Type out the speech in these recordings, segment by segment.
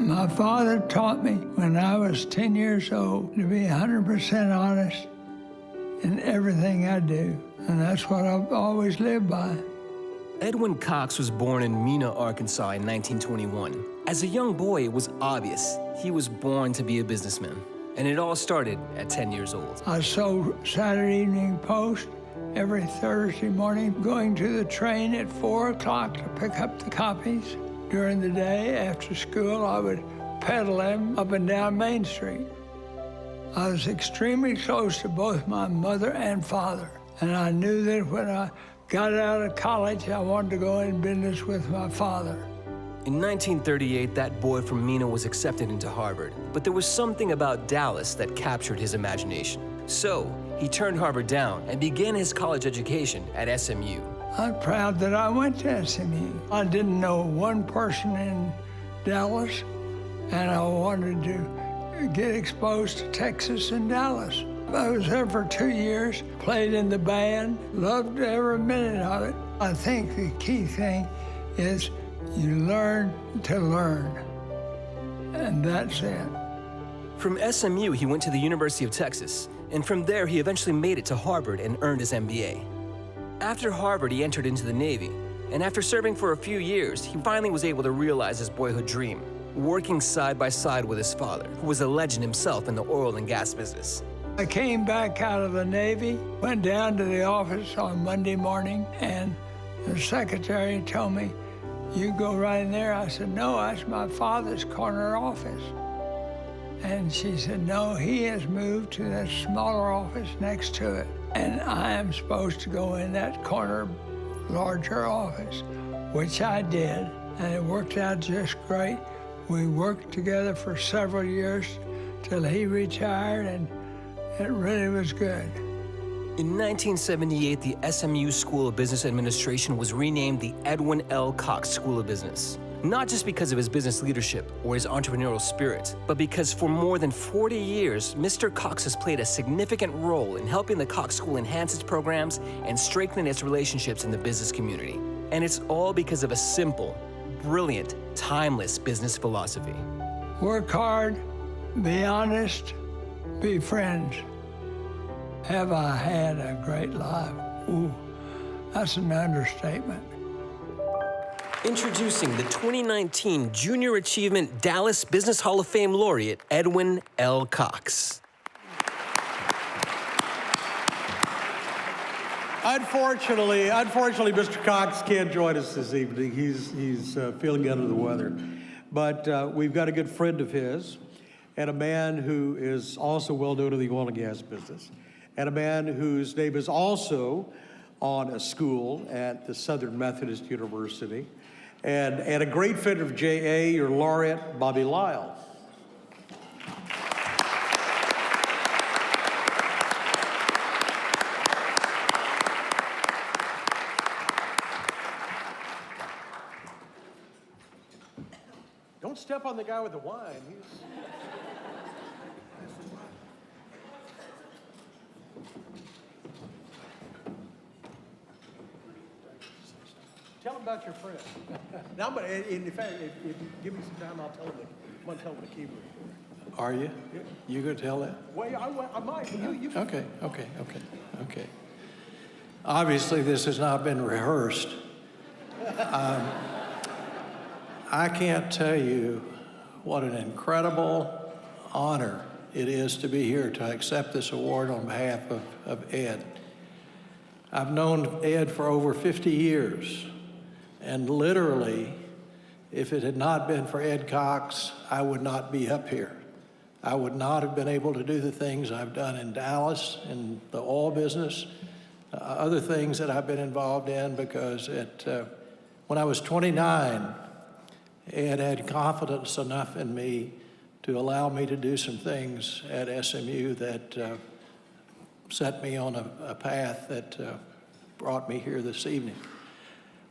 My father taught me when I was 10 years old to be 100% honest in everything I do, and that's what I've always lived by. Edwin Cox was born in Mena, Arkansas in 1921. As a young boy, it was obvious he was born to be a businessman, and it all started at 10 years old. I sold Saturday Evening Post every Thursday morning, going to the train at 4 o'clock to pick up the copies. During the day, after school, I would peddle them up and down Main Street. I was extremely close to both my mother and father, and I knew that when I got out of college, I wanted to go in business with my father. In 1938, that boy from Mena was accepted into Harvard, but there was something about Dallas that captured his imagination. So he turned Harvard down and began his college education at SMU. I'm proud that I went to SMU. I didn't know one person in Dallas, and I wanted to get exposed to Texas and Dallas. I was there for 2 years, played in the band, loved every minute of it. I think the key thing is you learn to learn, and that's it. From SMU, he went to the University of Texas, and from there he eventually made it to Harvard and earned his MBA. After Harvard, he entered into the Navy, and after serving for a few years, he finally was able to realize his boyhood dream, working side by side with his father, who was a legend himself in the oil and gas business. I came back out of the Navy, went down to the office on Monday morning, and the secretary told me, "You go right in there." I said, "No, that's my father's corner office." And she said, "No, he has moved to that smaller office next to it, and I am supposed to go in that corner, larger office," which I did, and it worked out just great. We worked together for several years till he retired, and it really was good. In 1978, the SMU School of Business Administration was renamed the Edwin L. Cox School of Business. Not just because of his business leadership or his entrepreneurial spirit, but because for more than 40 years, Mr. Cox has played a significant role in helping the Cox School enhance its programs and strengthen its relationships in the business community. And it's all because of a simple, brilliant, timeless business philosophy. Work hard, be honest, be friends. Have I had a great life? Ooh, that's an understatement. Introducing the 2019 Junior Achievement Dallas Business Hall of Fame laureate, Edwin L. Cox. Unfortunately, Mr. Cox can't join us this evening. He's feeling under the weather. But we've got a good friend of his, and a man who is also well known in the oil and gas business, and a man whose name is also on a school at the Southern Methodist University, and a great friend of JA, your laureate, Bobby Lyle. Don't step on the guy with the wine. Tell him about your friend. Now, but in fact, if you give me some time, I'll tell him. I'm gonna tell him the key word. Are you? Yeah. You gonna tell that? Well, yeah, I might. You Okay. Obviously, this has not been rehearsed. I can't tell you what an incredible honor it is to be here to accept this award on behalf of Ed. I've known Ed for over 50 years. And literally, if it had not been for Ed Cox, I would not be up here. I would not have been able to do the things I've done in Dallas, in the oil business, other things that I've been involved in, because when I was 29, Ed had confidence enough in me to allow me to do some things at SMU that set me on a path that brought me here this evening.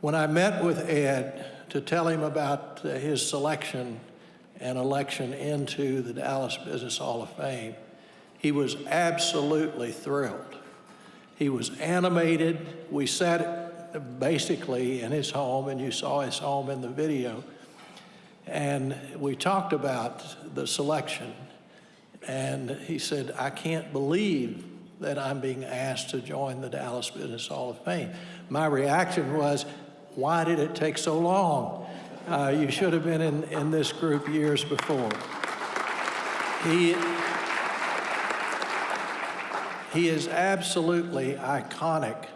When I met with Ed to tell him about his selection and election into the Dallas Business Hall of Fame, he was absolutely thrilled. He was animated. We sat basically in his home, and you saw his home in the video. And we talked about the selection. And he said, I can't believe that I'm being asked to join the Dallas Business Hall of Fame. My reaction was, why did it take so long? You should have been in this group years before. He is absolutely iconic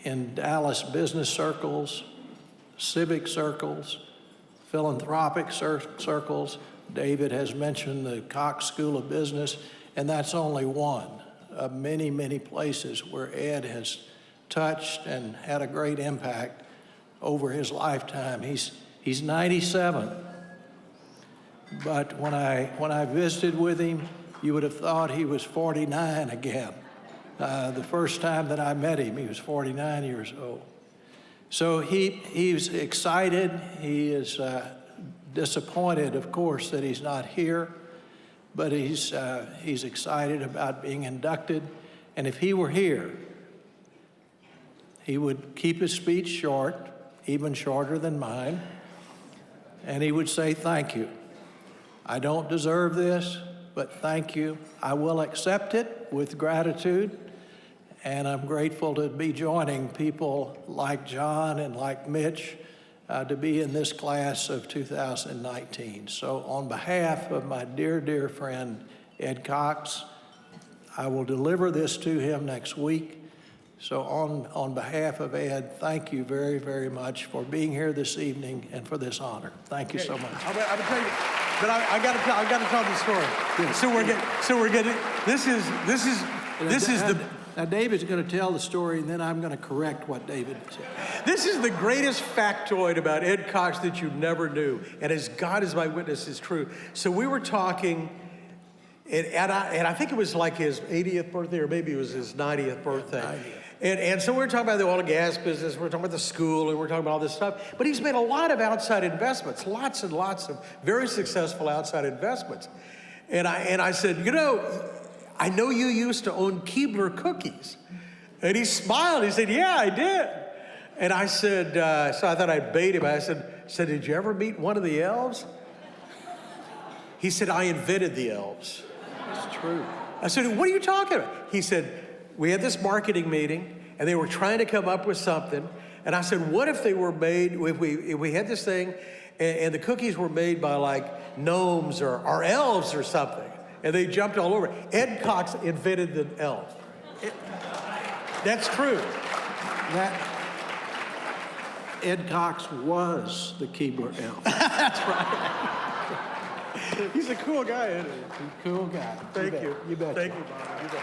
in Dallas business circles, civic circles, philanthropic circles. David has mentioned the Cox School of Business, and that's only one of many, many places where Ed has touched and had a great impact over his lifetime. He's 97, but when I visited with him, you would have thought he was 49 again. The first time that I met him, he was 49 years old. So he's excited. He is disappointed, of course, that he's not here, but he's excited about being inducted. And if he were here, he would keep his speech short, even shorter than mine, and he would say, thank you. I don't deserve this, but thank you. I will accept it with gratitude, and I'm grateful to be joining people like John and like Mitch to be in this class of 2019. So on behalf of my dear, dear friend, Ed Cox, I will deliver this to him next week. So on behalf of Ed, thank you very, very much for being here this evening and for this honor. Thank you so much. I will tell you, but I got to tell the story. Yeah. So we're getting. This is the. Now David's going to tell the story, and then I'm going to correct what David said. This is the greatest factoid about Ed Cox that you never knew, and as God is my witness, is true. So we were talking, and I think it was like his 80th birthday, or maybe it was his 90th birthday. 90th. And so we're talking about the oil and gas business, we're talking about the school, and we're talking about all this stuff. But he's made a lot of outside investments, lots and lots of very successful outside investments. And I said, you know, I know you used to own Keebler cookies. And he smiled, he said, yeah, I did. And I said, so I thought I'd bait him. I said, did you ever meet one of the elves? He said, I invented the elves. That's true. I said, what are you talking about? He said, we had this marketing meeting, and they were trying to come up with something. And I said, what if they were made, if we had this thing, and the cookies were made by like gnomes or elves or something, and they jumped all over. Ed Cox invented the elf. That's true. Ed Cox was the Keebler elf. That's right. He's a cool guy, isn't he? Cool guy. Thank you. You bet. Thank you, Bob. You bet.